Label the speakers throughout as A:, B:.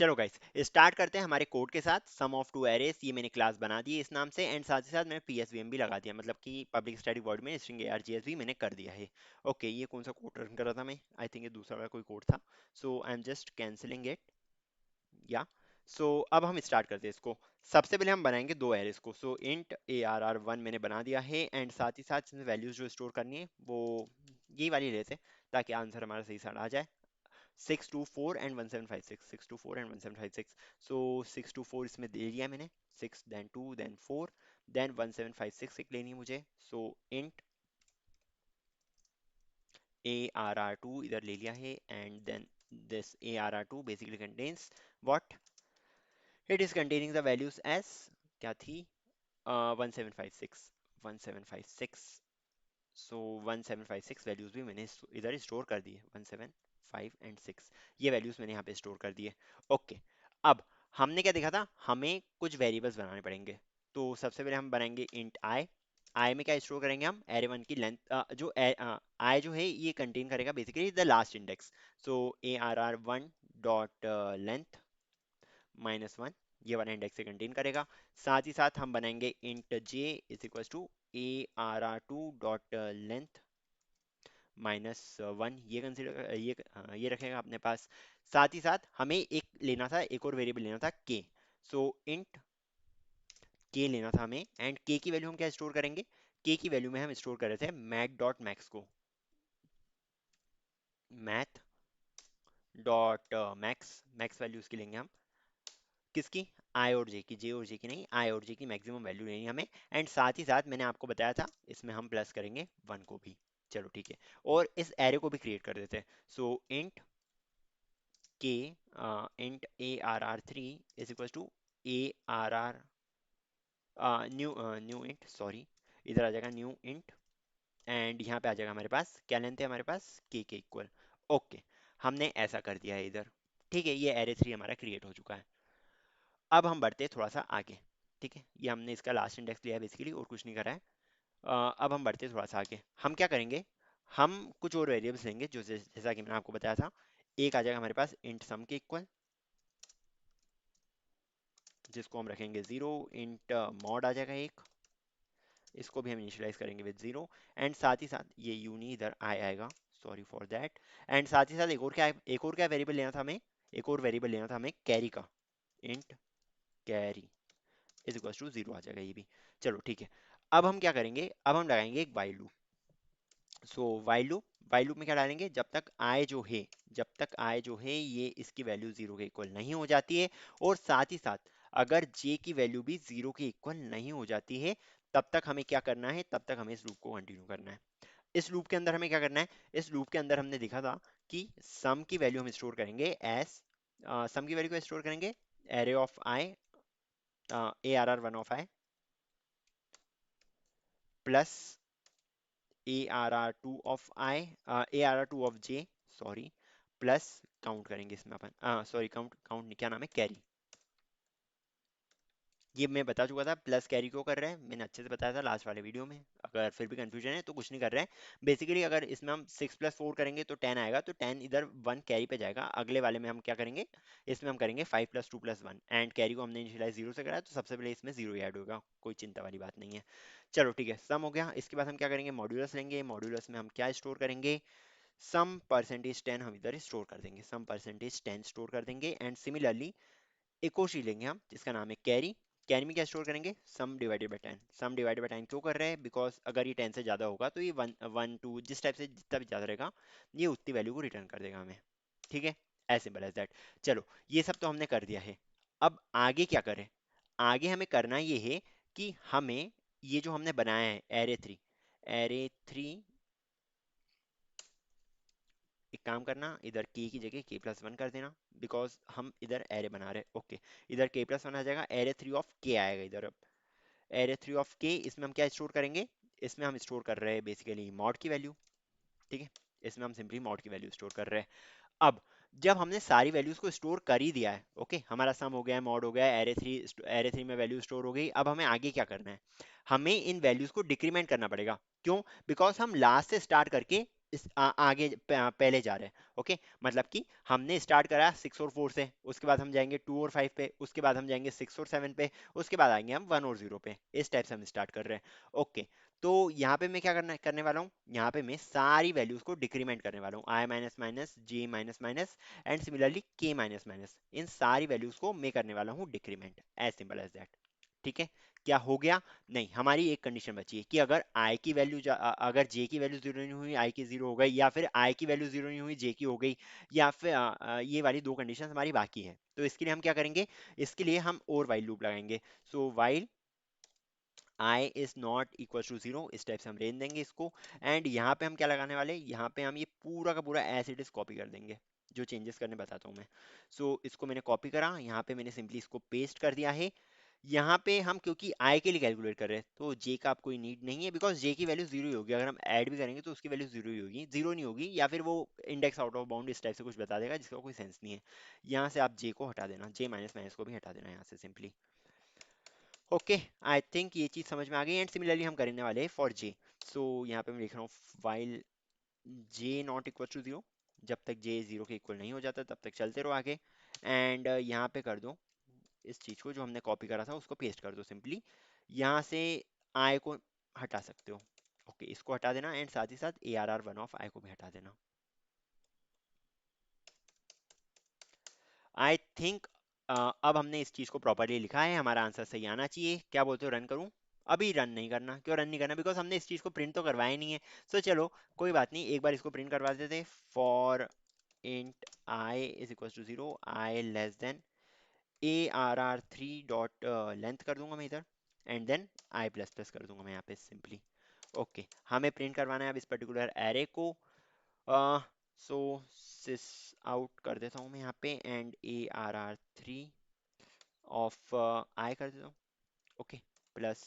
A: चलो guys start करते हैं हमारे कोड के साथ। सम ऑफ टू एरेस, ये मैंने क्लास बना दी है इस नाम से, एंड साथ ही साथ मैंने पीएसवीएम भी लगा दिया, मतलब कि पब्लिक स्टैटिक वॉइड में स्ट्रिंग args भी मैंने कर दिया है। ओके, ये कौन सा कोड रन कर रहा था मैं? आई थिंक ये दूसरा वाला कोई कोड था। So I am just cancelling it. या सो अब हम स्टार्ट करते हैं इसको। सबसे पहले हम बनाएंगे दो एरेस को। सो इंट ARR1 मैंने बना दिया है, एंड साथ ही साथ इसमें वैल्यूज जो स्टोर करनी है वो यही वाली लेते हैं, ताकि आंसर हमारा सही सारा आ जाए। 624 एंड 1756, 624 एंड 1756। सो 624 इसमें दे दिया मैंने, 6 देन 2 देन 4 देन 1756 एक लेनी है मुझे। सो इंट ARR2 इधर ले लिया है, and then this ARR2 basically contains what? It is containing the values as क्या थी? 1756, 1756। सो 1756 वैल्यूज भी मैंने इधर स्टोर कर दी है, 175 एंड 6, ये वैल्यूज मैंने यहाँ पे स्टोर कर दी है। ओके, अब हमने क्या देखा था, हमें कुछ वेरिएबल्स बनाने पड़ेंगे। तो सबसे पहले हम बनाएंगे इंट आई। आई में क्या स्टोर करेंगे हम? एरे वन की लेंथ, जो आई जो है ये कंटेन करेगा basically the last index. So ARR1 dot length -1, ये वाला इंडेक्स से कंटेन करेगा। साथ ही साथ हम बनाएंगे int j is equal to ARR2 dot length -1, ये कंसिडर ये रखेगा अपने पास। साथ ही साथ हमें एक लेना था, एक और वेरिएबल लेना था के। सो इंट के लेना था हमें, एंड के की वैल्यू हम क्या स्टोर करेंगे? के की वैल्यू में हम स्टोर कर रहे थे मैथ डॉट मैक्स को, math dot max, max value उसकी लेंगे हम, किसकी? आई और जे की, जे और जे की नहीं, आई और जे की मैक्सिमम वैल्यू लेनी है हमें। एंड साथ ही साथ मैंने आपको बताया था इसमें हम प्लस करेंगे 1 को भी। चलो ठीक है, और इस एरे को भी क्रिएट कर देते हैं। So int k int ARR3 is equal to ARR new int, sorry, इधर आ जाएगा न्यू इंट, एंड यहाँ पे आ जाएगा हमारे पास क्या लेंथ है हमारे पास? के इक्वल। ओके, हमने ऐसा कर दिया है इधर। ठीक है, ये एरे 3 हमारा क्रिएट हो चुका है। अब हम बढ़ते हैं थोड़ा सा आगे। ठीक है, ये हमने इसका लास्ट इंडेक्स लिया है बेसिकली, और कुछ नहीं करा है। अब हम बढ़ते हैं थोड़ा सा आगे। हम क्या करेंगे, हम कुछ और वेरिएबल्स लेंगे जो जैसा कि मैंने आपको बताया था। एक आ जाएगा हमारे पास इंट सम के इक्वल, जिसको हम रखेंगे 0। इंट मॉड आ जाएगा एक, इसको भी हम इनिशियलाइज करेंगे विद 0। एंड साथ ही साथ ये यूनी इधर आएगा, सॉरी फॉर दैट। एंड साथ ही साथ एक और क्या वेरिएबल लेना था हमें? एक और वेरिएबल लेना था हमें कैरी का। Int carry is equal to 0 आ जाएगा ये भी। चलो ठीक है, अब हम क्या करेंगे, अब हम लगाएंगे एक while loop. So while loop में क्या डालेंगे? जब तक आय जो है ये इसकी वैल्यू 0 के इक्वल नहीं हो जाती है, और साथ ही साथ अगर जे की वैल्यू भी 0 के इक्वल नहीं हो जाती है, तब तक हमें क्या करना है? तब तक हमें इस लूप को कंटिन्यू करना है। इस लूप के अंदर हमें क्या करना है? इस लूप के अंदर हमने देखा था कि सम की वैल्यू हम स्टोर करेंगे एज, सम की वैल्यू को स्टोर करेंगे array of I, ARR1 of I plus ARR2 of I, ARR2 of J, sorry, plus count करेंगे इसमें अपन, सॉरी काउंट काउंट क्या नाम है, कैरी। ये मैं बता चुका था प्लस कैरी क्यों कर रहे हैं, मैंने अच्छे से बताया था लास्ट वाले वीडियो में। अगर फिर भी कंफ्यूजन है तो कुछ नहीं कर रहे हैं। बेसिकली अगर इसमें हम 6 + 4 करेंगे तो 10 आएगा, तो 10 इधर 1 कैरी पे जाएगा। अगले वाले में हम क्या करेंगे? इसमें हम करेंगे 5 + 2 + 1, एंड कैरी को हमने इनिशियलाइज 0 से करा है, तो सबसे पहले इसमें 0 ही ऐड होगा, कोई चिंता वाली बात नहीं है। चलो ठीक है, सम हो गया। इसके बाद हम क्या करेंगे? मॉड्यूलस लेंगे। मॉड्यूलस में हम क्या स्टोर करेंगे? सम परसेंटेज 10 हम इधर स्टोर कर देंगे, सम परसेंटेज 10 स्टोर कर देंगे। एंड सिमिलरली एक और चीज लेंगे हम जिसका नाम है कैरी। कैरी में क्या स्टोर करेंगे? सम divided by 10। Some divided by 10 क्यों कर रहे हैं? बिकॉज अगर ये 10 से ज्यादा होगा तो ये 1 1 2 जिस टाइप से जितना भी ज्यादा रहेगा, ये उतनी वैल्यू को रिटर्न कर देगा हमें। ठीक है, एज सिंपल एज दैट। चलो, ये सब तो हमने कर दिया है। अब आगे क्या करें? आगे हमें करना ये है कि हमें ये जो हमने बनाया है एरे 3, एक काम करना, इधर की जगह k+1 कर देना, बिकॉज हम इधर एरे बना रहे हैं। ओके, इधर k+1 आ जाएगा, एरे 3 ऑफ के आएगा इधर। अब एरे 3 ऑफ के, इसमें हम क्या स्टोर करेंगे? इसमें हम स्टोर कर रहे हैं बेसिकली मॉड की वैल्यू। ठीक है, इसमें हम सिंपली मॉड की वैल्यू स्टोर कर रहे हैं। अब जब हमने सारी वैल्यूज को स्टोर कर ही दिया है, ओके, हमारा सम हो गया है, मॉड हो गया है, एरे 3 में वैल्यू स्टोर हो गई। अब हमें आगे क्या करना है? हमें इन वैल्यूज को डिक्रीमेंट करना पड़ेगा। क्यों? बिकॉज हम लास्ट से स्टार्ट करके आगे पहले जा रहे हैं। ओके, मतलब कि हमने स्टार्ट करा 6 और 4 से, उसके बाद हम जाएंगे 2 और 5 पे, उसके बाद हम जाएंगे 6 और 7 पे, उसके बाद आएंगे हम 1 और 0 पे। इस टाइप से हम स्टार्ट कर रहे हैं। ओके, तो यहाँ पे मैं क्या करने वाला हूँ, यहाँ पे मैं सारी वैल्यूज को डिक्रीमेंट करने वाला हूँ, I minus minus, J minus minus, and similarly K minus minus, इन सारी वैल्यूज को मैं करने वाला हूँ decrement, as simple as that. ठीक है, क्या हो गया? नहीं, हमारी एक कंडीशन बची है कि अगर i की वैल्यू अगर j की वैल्यू जीरो नहीं हुई, i की जीरो हो गई, या फिर i की वैल्यू जीरो नहीं हुई, j की हो गई, या फिर ये वाली दो कंडीशन हमारी बाकी है। तो इसके लिए हम क्या करेंगे, इसके लिए हम और while लूप लगाएंगे। सो while i is not equal to 0, इस टाइप से हम रेंज देंगे इसको। एंड यहाँ पे हम क्या लगाने वाले, यहाँ पे हम ये पूरा का पूरा एज इट इज कॉपी कर देंगे, जो चेंजेस करने बताता हूँ मैं। इसको मैंने कॉपी करा, यहाँ पे मैंने सिंपली इसको पेस्ट कर दिया है। यहाँ पे हम क्योंकि i के लिए कैलकुलेट कर रहे हैं, तो j का आप कोई नीड नहीं है, बिकॉज j की वैल्यू जीरो ही होगी। अगर हम ऐड भी करेंगे तो उसकी वैल्यू जीरो ही होगी, जीरो नहीं होगी, या फिर वो इंडेक्स आउट ऑफ बाउंड इस टाइप से कुछ बता देगा जिसका कोई सेंस नहीं है। यहाँ से आप j को हटा देना, j माइनस माइनस को भी हटा देना यहाँ से सिंपली। ओके, आई थिंक ये चीज समझ में आ गई। एंड सिमिलरली हम करने वाले हैं फॉर j। यहाँ पे मैं लिख रहा हूँ while j not equal to zero, जब तक j जीरो के इक्वल नहीं हो जाता तब तक चलते रहो आगे। एंड यहाँ पे कर दो इस चीज को, जो हमने कॉपी करा था उसको पेस्ट कर दो सिंपली। यहाँ से आई को हटा सकते हो। ओके, इसको हटा देना, एंड साथ ही साथ A R R one of I को भी हटा देना। आई थिंक अब हमने इस चीज को प्रॉपरली लिखा है, हमारा आंसर सही आना चाहिए। क्या बोलते हो, रन करूं? अभी रन नहीं करना, क्यों रन नहीं करना, बिकॉज हमने इस चीज को प्रिंट तो करवाया नहीं है। चलो कोई बात नहीं, एक बार इसको प्रिंट करवा देते। For int i is equal to zero, i less than A R R three dot length कर दूंगा मैं इधर, and then i plus plus कर दूंगा मैं यहाँ पे सिंपली। ओके, हमें प्रिंट करवाना है अब इस पर्टिकुलर एरे को। सो सिस आउट कर देता हूँ मैं यहाँ पे, and A R R three of I कर देता हूँ। ओके, प्लस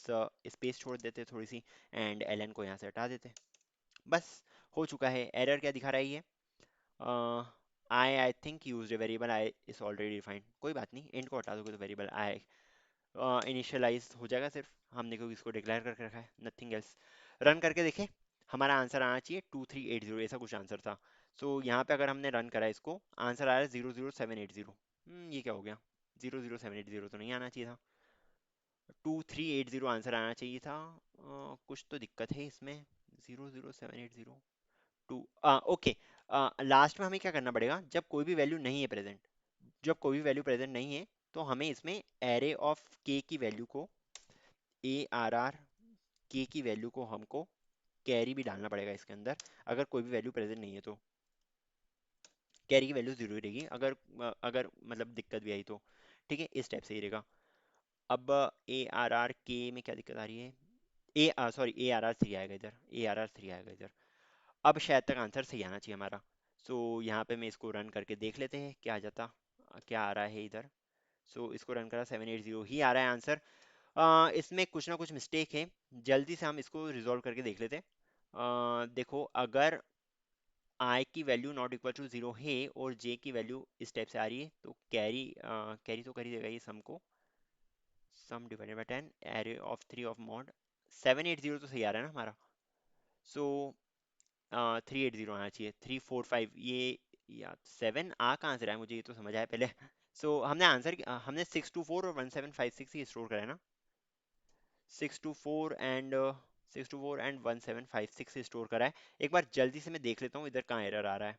A: स्पेस छोड़ देते थोड़ी सी, एंड एल एन को यहाँ से हटा देते। बस, हो चुका है। एरर क्या दिखा रहा है ये? I think use a variable I is already defined. कोई बात नहीं, इंट को हटा दोगे तो वेरिएबल आई इनिशियलाइज हो जाएगा। सिर्फ हमने क्योंकि इसको डिक्लेयर करके रखा है, नथिंग एल्स। रन करके देखें, हमारा आंसर आना चाहिए 2380, ऐसा कुछ आंसर था। यहाँ पे अगर हमने रन करा इसको, आंसर आया 00780। ये क्या हो गया, 00780 तो नहीं आना चाहिए था, 2380 आंसर आना चाहिए था। कुछ तो दिक्कत है इसमें। 00780 टू, ओके। लास्ट में हमें क्या करना पड़ेगा, जब कोई भी वैल्यू नहीं है प्रेजेंट, जब कोई भी वैल्यू प्रेजेंट नहीं है, तो हमें इसमें एरे ऑफ के की वैल्यू को, ए आर आर के की वैल्यू को हमको कैरी भी डालना पड़ेगा इसके अंदर। अगर कोई भी वैल्यू प्रेजेंट नहीं है तो कैरी की वैल्यू जरूर रहेगी, अगर मतलब दिक्कत भी आई तो। ठीक है, इस टाइप से ही रहेगा। अब ए आर आर के में क्या दिक्कत आ रही है, A sorry A R R three आएगा इधर, ए आर आर थ्री आएगा इधर। अब शायद तक आंसर सही आना चाहिए हमारा। यहाँ पे मैं इसको रन करके देख लेते हैं क्या आ जाता, क्या आ रहा है इधर। इसको रन करा, 780 ही आ रहा है आंसर। इसमें कुछ ना कुछ मिस्टेक है, जल्दी से हम इसको रिजॉल्व करके देख लेते हैं। देखो, अगर i की value not equal to zero है और j की वैल्यू इस टाइप से आ रही है, तो कैरी तो कर ही देगा ये सम को। सम divided by 10 array of 3 of mod 780 तो सही आ रहा है ना हमारा। सो 380 आना चाहिए, 345 ये, या 7 आ कहाँ से रहा है, मुझे ये तो समझ आया पहले। हमने आंसर हमने 624 और 1756 ही स्टोर करा है ना। 624 एंड 1756 स्टोर करा है। एक बार जल्दी से मैं देख लेता हूँ इधर कहाँ एरर आ रहा है।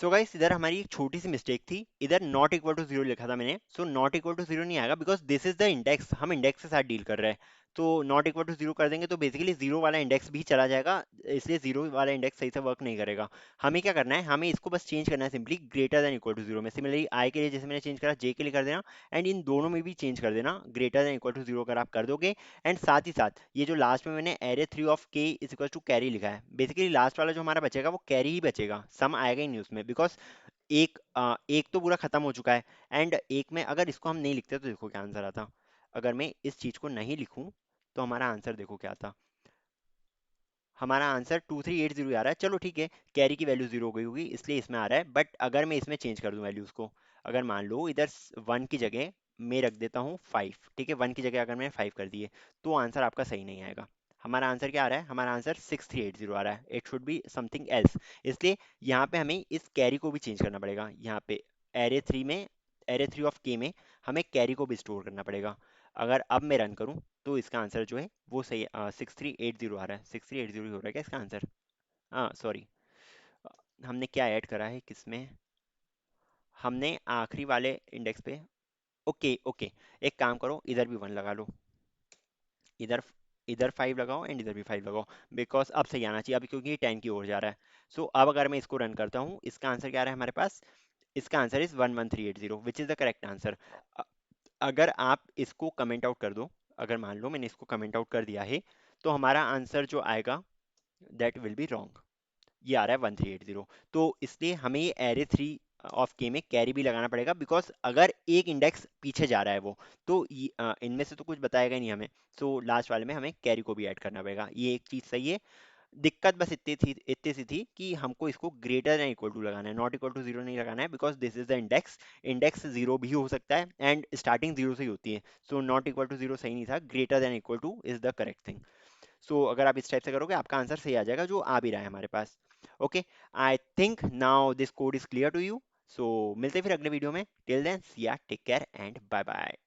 A: गाइस, इधर हमारी एक छोटी सी मिस्टेक थी, इधर नॉट इक्वल टू जीरो लिखा था मैंने। नॉट इक्वल टू जीरो नहीं आएगा, because this is the index, हम इंडेक्स के साथ डील कर रहे हैं। तो नॉट इक्वल टू जीरो कर देंगे तो बेसिकली जीरो वाला इंडेक्स भी चला जाएगा, इसलिए जीरो वाला इंडेक्स सही से वर्क नहीं करेगा। हमें क्या करना है, हमें इसको बस चेंज करना है simply greater than equal to zero में। सिमिलरली आई के लिए जैसे मैंने चेंज करा, जे के लिए कर देना, एंड इन दोनों में भी चेंज कर देना greater than equal to zero अगर आप कर दोगे। एंड साथ ही साथ ये जो लास्ट में मैंने एरे थ्री ऑफ के इज इक्वल टू कैरी लिखा है, बेसिकली लास्ट वाला जो हमारा बचेगा वो कैरी ही बचेगा, सम आएगा ही नहीं उसमें, बिकॉज एक तो पूरा खत्म हो चुका है। एंड एक में अगर इसको हम नहीं लिखते तो देखो क्या आंसर आता। अगर मैं इस चीज को नहीं लिखूं तो हमारा आंसर देखो क्या आता। हमारा आंसर 2380 आ रहा है। चलो ठीक है, कैरी की वैल्यू जीरो हो गई होगी इसलिए इसमें आ रहा है, बट अगर मैं इसमें चेंज कर दूं वैल्यूज को, अगर मान लो इधर वन की जगह मैं रख देता हूँ 5, ठीक है, वन की जगह अगर मैंने 5 कर दिए, तो आंसर आपका सही नहीं आएगा। हमारा आंसर क्या आ रहा है, हमारा आंसर 6380 आ रहा है, it should be something else. इसलिए यहाँ पे हमें इस कैरी को भी चेंज करना पड़ेगा। यहाँ पे एरे थ्री में, एरे थ्री ऑफ के में हमें कैरी को भी स्टोर करना पड़ेगा। अगर अब मैं रन करूँ तो इसका आंसर जो है वो सही 6380 आ रहा है। 6380 हो रहा है क्या इसका आंसर? हाँ सॉरी, हमने क्या ऐड करा है किसमें, हमने आखिरी वाले इंडेक्स पे, ओके ओके, एक काम करो इधर भी वन लगा लो, इधर इधर फाइव लगाओ एंड इधर भी फाइव लगाओ, बिकॉज अब सही आना चाहिए अभी, क्योंकि ये 10 की ओर जा रहा है। सो अब अगर मैं इसको रन करता हूँ, इसका आंसर क्या आ रहा है हमारे पास, इसका answer is 11380 which is the correct answer. अगर आप इसको कमेंट आउट कर दो, अगर मान लो मैंने इसको कमेंट आउट कर दिया है, तो हमारा आंसर जो आएगा दैट विल बी रॉन्ग। ये आ रहा है 1380। तो इसलिए हमें ये एरे थ्री ऑफ के में कैरी भी लगाना पड़ेगा, बिकॉज अगर एक इंडेक्स पीछे जा रहा है वो, तो इनमें से तो कुछ बताएगा ही नहीं हमें। सो लास्ट वाले में हमें कैरी को भी ऐड करना पड़ेगा, ये एक चीज सही है। दिक्कत बस इतनी सी थी कि हमको इसको ग्रेटर देन इक्वल टू लगाना है, नॉट इक्वल टू जीरो नहीं लगाना है, because this is the index. Index zero भी हो सकता है एंड स्टार्टिंग जीरो से ही होती है। So not equal to zero सही नहीं था, greater than equal to is the correct thing. So अगर आप इस टाइप से करोगे आपका आंसर सही आ जाएगा, जो आ भी रहा है हमारे पास। Okay, I think now this code is clear to you. So मिलते हैं फिर अगले वीडियो में, till then see ya, take care and bye bye.